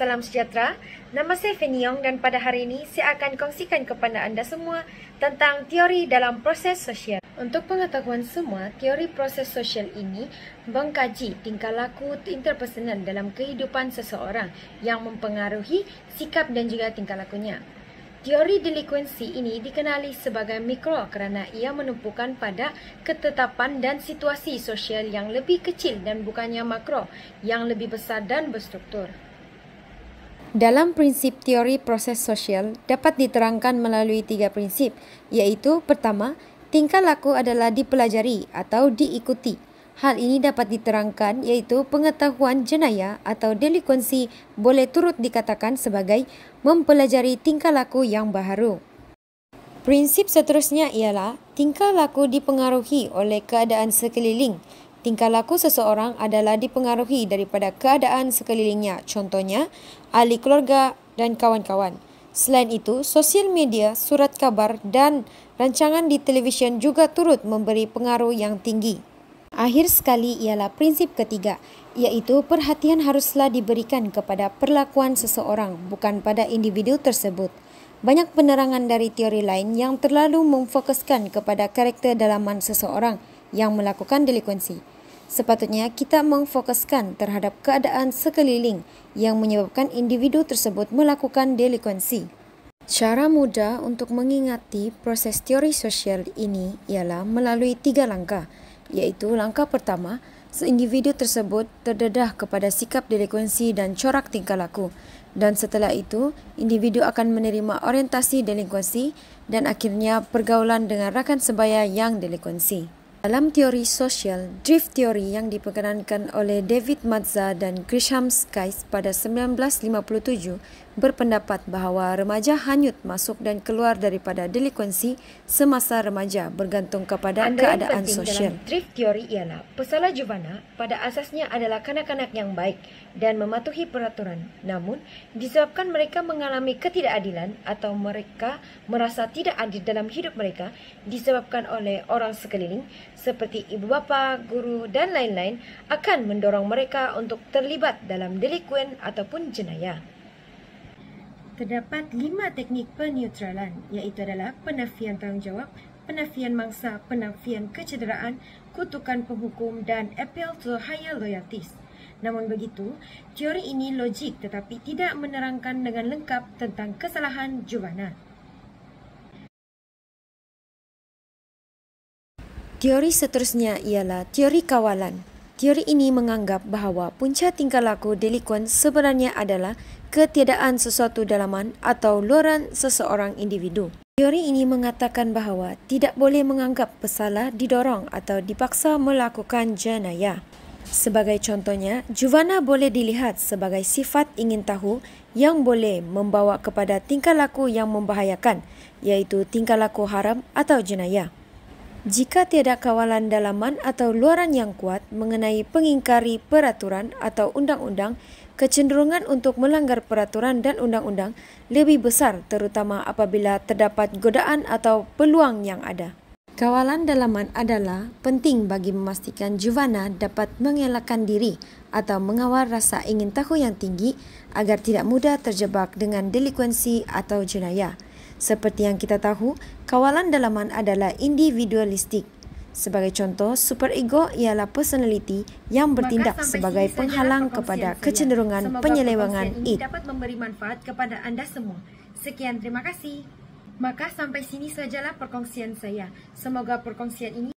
Salam sejahtera, nama saya Fanny Yong dan pada hari ini saya akan kongsikan kepada anda semua tentang teori dalam proses sosial. Untuk pengetahuan semua, teori proses sosial ini mengkaji tingkah laku interpersonal dalam kehidupan seseorang yang mempengaruhi sikap dan juga tingkah lakunya. Teori delikuensi ini dikenali sebagai mikro kerana ia menumpukan pada ketetapan dan situasi sosial yang lebih kecil dan bukannya makro yang lebih besar dan berstruktur. Dalam prinsip teori proses sosial dapat diterangkan melalui 3 prinsip, iaitu pertama, tingkah laku adalah dipelajari atau diikuti. Hal ini dapat diterangkan iaitu pengetahuan jenayah atau delikuensi boleh turut dikatakan sebagai mempelajari tingkah laku yang baharu. Prinsip seterusnya ialah tingkah laku dipengaruhi oleh keadaan sekeliling. Tingkah laku seseorang adalah dipengaruhi daripada keadaan sekelilingnya, contohnya ahli keluarga dan kawan-kawan. Selain itu, sosial media, surat kabar dan rancangan di televisyen juga turut memberi pengaruh yang tinggi. Akhir sekali ialah prinsip ketiga, iaitu perhatian haruslah diberikan kepada perlakuan seseorang, bukan pada individu tersebut. Banyak penerangan dari teori lain yang terlalu memfokuskan kepada karakter dalaman seseorang yang melakukan delikuensi. Sepatutnya kita memfokuskan terhadap keadaan sekeliling yang menyebabkan individu tersebut melakukan delikuensi. Cara mudah untuk mengingati proses teori sosial ini ialah melalui 3 langkah, iaitu langkah pertama, individu tersebut terdedah kepada sikap delikuensi dan corak tingkah laku, dan setelah itu individu akan menerima orientasi delikuensi dan akhirnya pergaulan dengan rakan sebaya yang delikuensi. Dalam teori sosial, drift teori yang diperkenankan oleh David Mazza dan Grisham Skies pada 1957 berpendapat bahawa remaja hanyut masuk dan keluar daripada delikuensi semasa remaja bergantung kepada keadaan sosial. Dalam drift teori ialah pesalah juvana pada asasnya adalah kanak-kanak yang baik dan mematuhi peraturan. Namun, disebabkan mereka mengalami ketidakadilan atau mereka merasa tidak adil dalam hidup mereka disebabkan oleh orang sekeliling seperti ibu bapa, guru dan lain-lain akan mendorong mereka untuk terlibat dalam delikuen ataupun jenayah. Terdapat 5 teknik peneutralan, iaitu adalah penafian tanggungjawab, penafian mangsa, penafian kecederaan, kutukan penghukum dan appeal to higher loyalties. Namun begitu, teori ini logik tetapi tidak menerangkan dengan lengkap tentang kesalahan juvana. Teori seterusnya ialah teori kawalan. Teori ini menganggap bahawa punca tingkah laku delikuen sebenarnya adalah ketiadaan sesuatu dalaman atau luaran seseorang individu. Teori ini mengatakan bahawa tidak boleh menganggap pesalah didorong atau dipaksa melakukan jenayah. Sebagai contohnya, juvana boleh dilihat sebagai sifat ingin tahu yang boleh membawa kepada tingkah laku yang membahayakan, iaitu tingkah laku haram atau jenayah. Jika tiada kawalan dalaman atau luaran yang kuat mengenai pengingkari peraturan atau undang-undang, kecenderungan untuk melanggar peraturan dan undang-undang lebih besar terutama apabila terdapat godaan atau peluang yang ada. Kawalan dalaman adalah penting bagi memastikan juvana dapat mengelakkan diri atau mengawal rasa ingin tahu yang tinggi agar tidak mudah terjebak dengan delikuensi atau jenayah. Seperti yang kita tahu, kawalan dalaman adalah individualistik. Sebagai contoh, superego ialah personality yang bertindak sebagai penghalang kepada kecenderungan penyelewengan id. Dapat memberi manfaat kepada anda semua. Sekian, terima kasih. Maka sampai sini sajalah perkongsian saya. Semoga perkongsian ini